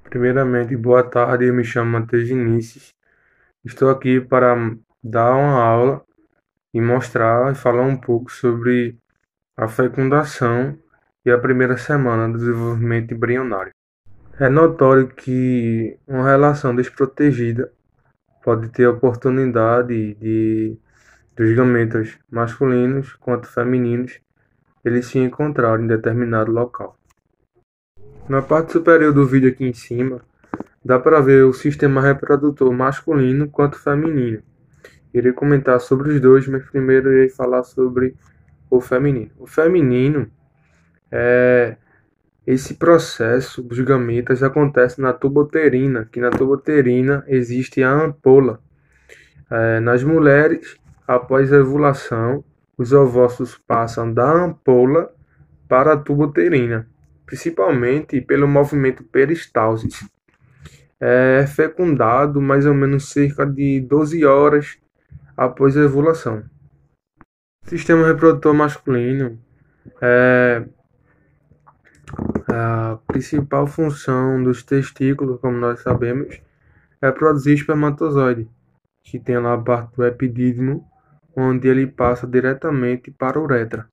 Primeiramente, boa tarde, eu me chamo Matheus Diniz. Estou aqui para dar uma aula e mostrar e falar um pouco sobre a fecundação e a primeira semana do desenvolvimento embrionário. É notório que uma relação desprotegida pode ter a oportunidade dos gametas masculinos quanto femininos eles se encontrarem em determinado local. Na parte superior do vídeo aqui em cima, dá para ver o sistema reprodutor masculino quanto feminino. Irei comentar sobre os dois, mas primeiro irei falar sobre o feminino. O feminino é esse processo dos gametas acontece na tuba uterina, que na tuba uterina existe a ampola. Nas mulheres, após a ovulação, os ovócitos passam da ampola para a tuba uterina, principalmente pelo movimento peristalsis. É fecundado mais ou menos cerca de 12 horas após a ovulação. O sistema reprodutor masculino é a principal função dos testículos, como nós sabemos, é produzir espermatozoide, que tem lá a parte do epidídimo, onde ele passa diretamente para a uretra.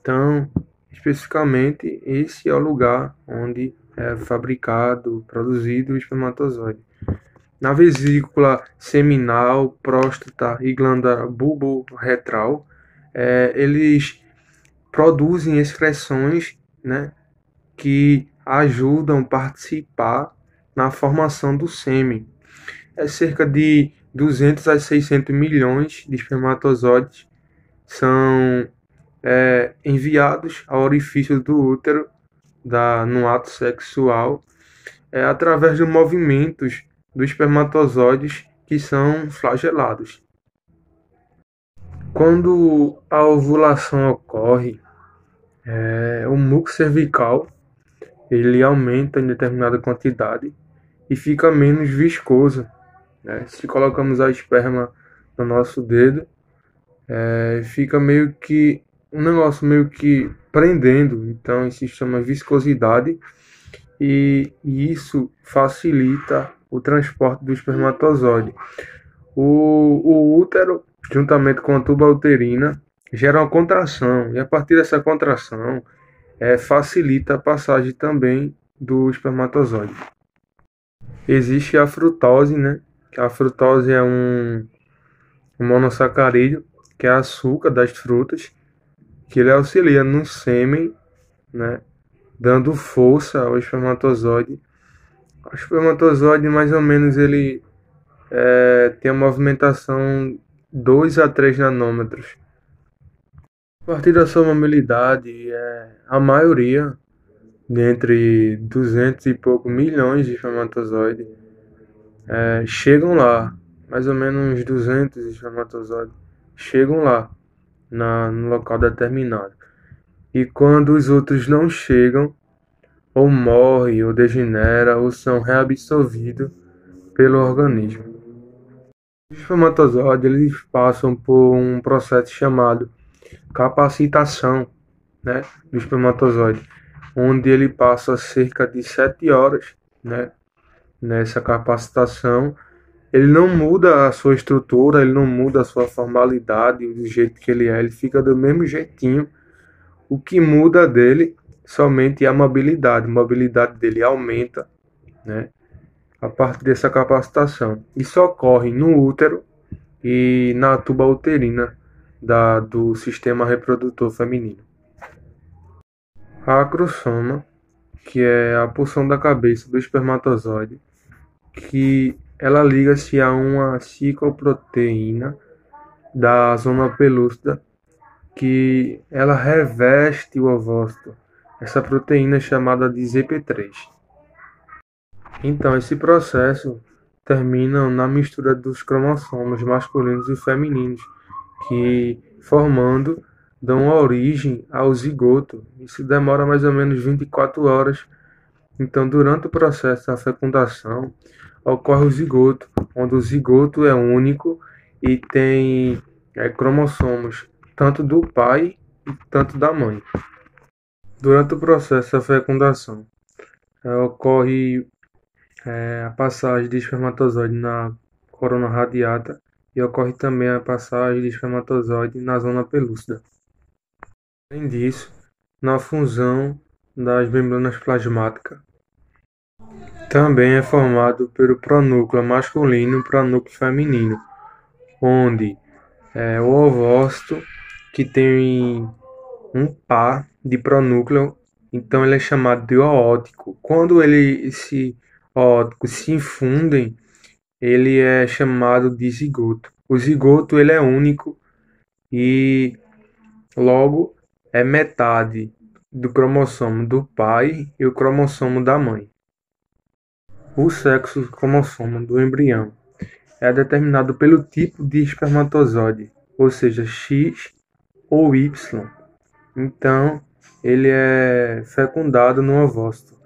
Então, especificamente, esse é o lugar onde é fabricado, produzido o espermatozoide. Na vesícula seminal, próstata e glândula bulborretral, eles produzem excreções, né, que ajudam a participar na formação do sêmen. É cerca de 200 a 600 milhões de espermatozoides são enviados ao orifício do útero no ato sexual através de movimentos dos espermatozoides que são flagelados. Quando a ovulação ocorre, o muco cervical ele aumenta em determinada quantidade e fica menos viscoso, né? Se colocamos a esperma no nosso dedo, fica meio que um negócio meio que prendendo, então isso se chama viscosidade e isso facilita o transporte do espermatozoide. O útero, juntamente com a tuba uterina, gera uma contração e a partir dessa contração facilita a passagem também do espermatozoide. Existe a frutose, né? A frutose é um monossacarídeo, que é açúcar das frutas, que ele auxilia no sêmen, né? Dando força ao espermatozoide. O espermatozoide, mais ou menos, ele tem a movimentação 2 a 3 nanômetros. A partir da sua mobilidade, a maioria, dentre 200 e pouco milhões de espermatozoides, chegam lá, mais ou menos uns 200 espermatozoides, chegam lá, no local determinado. E quando os outros não chegam, ou morrem, ou degenera, ou são reabsorvidos pelo organismo. Os espermatozoides eles passam por um processo chamado capacitação, né, do espermatozoide, onde ele passa cerca de 7 horas, né, nessa capacitação. Ele não muda a sua estrutura, ele não muda a sua formalidade, do jeito que ele fica do mesmo jeitinho. O que muda dele somente é a mobilidade. A mobilidade dele aumenta, né, a partir dessa capacitação. Isso ocorre no útero e na tuba uterina do sistema reprodutor feminino. A acrosoma, que é a porção da cabeça do espermatozoide, que ela liga-se a uma cicoproteína da zona pelúcida, que ela reveste o ovócito. Essa proteína é chamada de ZP3. Então, esse processo termina na mistura dos cromossomos masculinos e femininos, que formando dão origem ao zigoto. Isso demora mais ou menos 24 horas. Então, durante o processo da fecundação, ocorre o zigoto, onde o zigoto é único e tem cromossomos tanto do pai e tanto da mãe. Durante o processo da fecundação, ocorre a passagem de espermatozoide na corona radiata e ocorre também a passagem de espermatozoide na zona pelúcida. Além disso, na fusão das membranas plasmáticas, também é formado pelo pronúcleo masculino e pronúcleo feminino, onde o ovócito, que tem um par de pronúcleo, então ele é chamado de oótico. Quando esse oótico se infundem, ele é chamado de zigoto. O zigoto ele é único e logo é metade do cromossomo do pai e o cromossomo da mãe. O sexo cromossomo do embrião é determinado pelo tipo de espermatozoide, ou seja, X ou Y. Então, ele é fecundado no ovócito.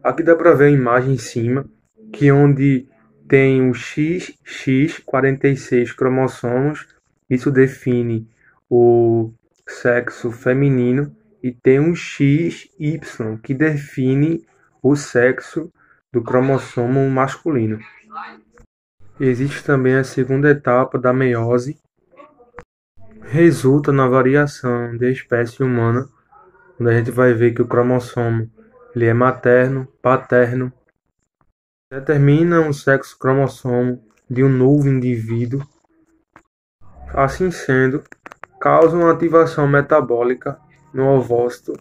Aqui dá para ver a imagem em cima, que onde tem o XX, 46 cromossomos, isso define o sexo feminino, e tem um XY, que define o sexo do cromossomo masculino. Existe também a segunda etapa da meiose, resulta na variação da espécie humana, onde a gente vai ver que o cromossomo ele é materno, paterno, determina o sexo cromossomo de um novo indivíduo. Assim sendo, causa uma ativação metabólica no ovócito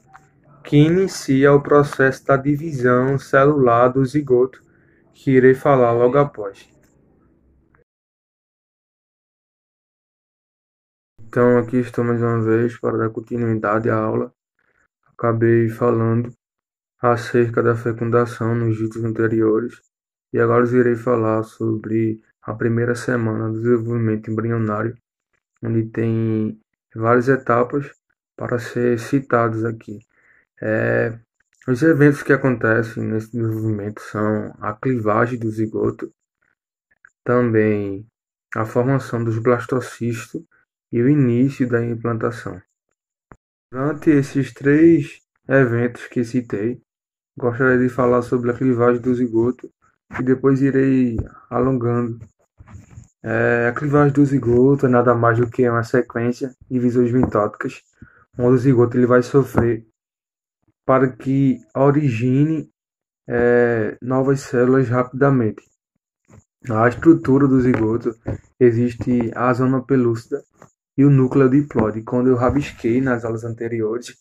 que inicia o processo da divisão celular do zigoto, que irei falar logo após. Então aqui estou mais uma vez para dar continuidade à aula. Acabei falando acerca da fecundação nos vídeos anteriores e agora irei falar sobre a primeira semana do desenvolvimento embrionário, onde tem várias etapas para ser citados aqui. Os eventos que acontecem nesse desenvolvimento são a clivagem do zigoto, também a formação dos blastocistos e o início da implantação. Durante esses três eventos que citei, gostaria de falar sobre a clivagem do zigoto e depois irei alongando. A clivagem do zigoto é nada mais do que uma sequência de divisões mitóticas, onde o zigoto ele vai sofrer para que origine novas células rapidamente. A estrutura do zigoto existe a zona pelúcida e o núcleo diploide. Quando eu rabisquei nas aulas anteriores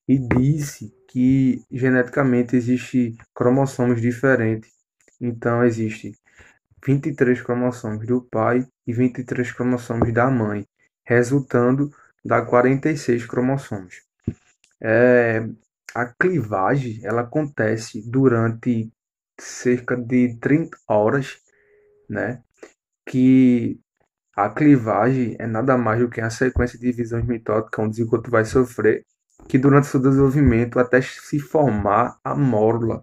e disse que geneticamente existe cromossomos diferentes, então existe 23 cromossomos do pai e 23 cromossomos da mãe, resultando da 46 cromossomos. A clivagem ela acontece durante cerca de 30 horas, né? Que a clivagem é nada mais do que a sequência de divisões mitóticas onde o zigoto vai sofrer, que durante seu desenvolvimento até se formar a mórula.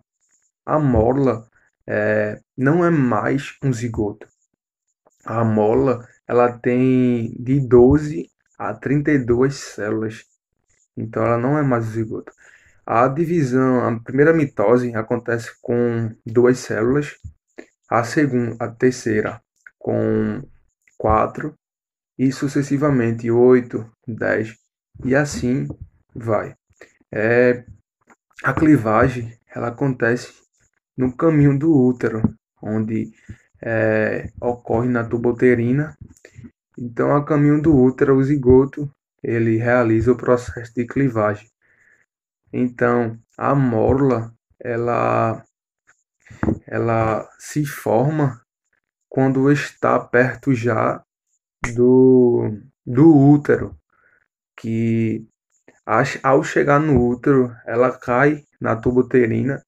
A mórula não é mais um zigoto. A mórula ela tem de 12 a 32 células. Então ela não é mais um zigoto. A divisão, a primeira mitose acontece com 2 células, a terceira com 4 e sucessivamente 8, 10 e assim vai. A clivagem ela acontece no caminho do útero, onde ocorre na tuba-uterina. Então, a caminho do útero, o zigoto ele realiza o processo de clivagem. Então, a mórula ela se forma quando está perto já do útero, que ao chegar no útero, ela cai na tuba uterina.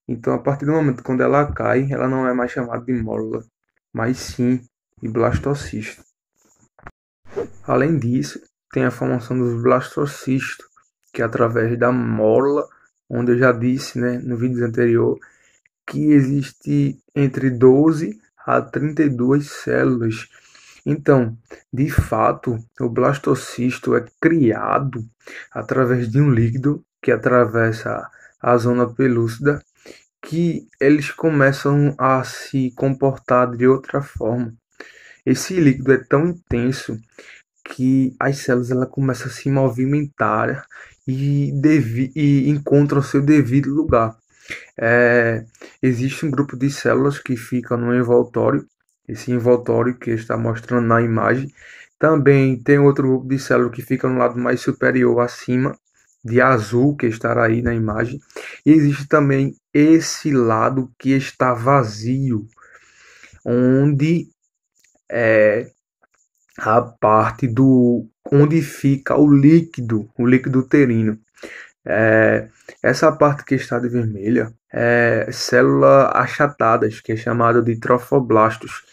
Então, a partir do momento quando ela cai, ela não é mais chamada de mórula, mas sim de blastocisto. Além disso, tem a formação dos blastocistos, que é através da mórula, onde eu já disse, né, no vídeo anterior, que existe entre 12 a 32 células. Então, de fato, o blastocisto é criado através de um líquido que atravessa a zona pelúcida, que eles começam a se comportar de outra forma. Esse líquido é tão intenso que as células ela começam a se movimentar e encontram seu devido lugar. Existe um grupo de células que fica no envoltório, esse envoltório que está mostrando na imagem. Também tem outro grupo de células que fica no lado mais superior acima, de azul, que estará aí na imagem. E existe também esse lado que está vazio, onde é a parte do onde fica o líquido uterino. Essa parte que está de vermelha é célula achatadas, que é chamada de trofoblastos.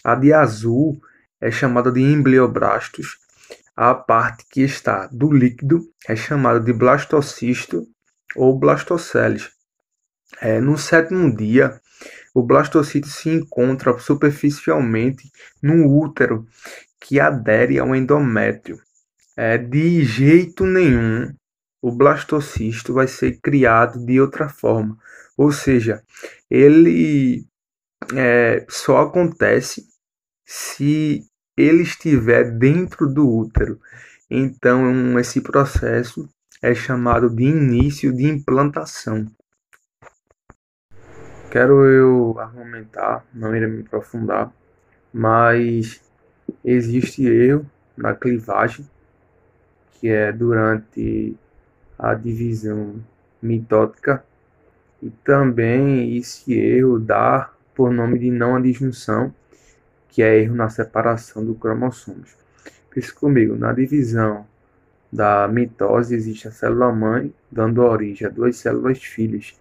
A de azul é chamada de embrioblastos. A parte que está do líquido é chamada de blastocisto ou blastoceles. No sétimo dia, o blastocito se encontra superficialmente no útero, que adere ao endométrio. De jeito nenhum o blastocisto vai ser criado de outra forma. Ou seja, ele só acontece se ele estiver dentro do útero. Então, esse processo é chamado de início de implantação. Quero eu argumentar, não irei me aprofundar, mas existe erro na clivagem, que é durante a divisão mitótica, e também esse erro dá por nome de não adjunção, que é erro na separação dos cromossomos. Pense comigo, na divisão da mitose existe a célula mãe dando origem a duas células filhas.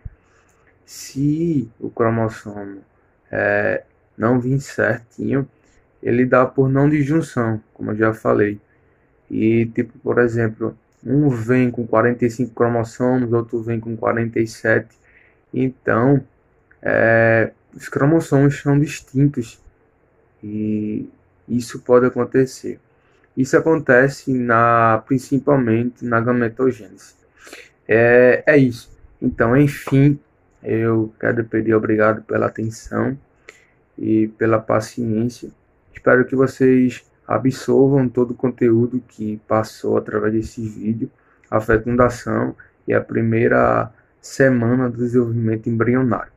Se o cromossomo não vir certinho, ele dá por não disjunção, como eu já falei. E tipo, por exemplo, um vem com 45 cromossomos, outro vem com 47. Então, os cromossomos são distintos e isso pode acontecer. Isso acontece principalmente na gametogênese. É isso. Então, enfim, eu quero pedir obrigado pela atenção e pela paciência. Espero que vocês absorvam todo o conteúdo que passou através desse vídeo, a fecundação e a primeira semana do desenvolvimento embrionário.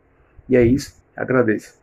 E é isso, agradeço.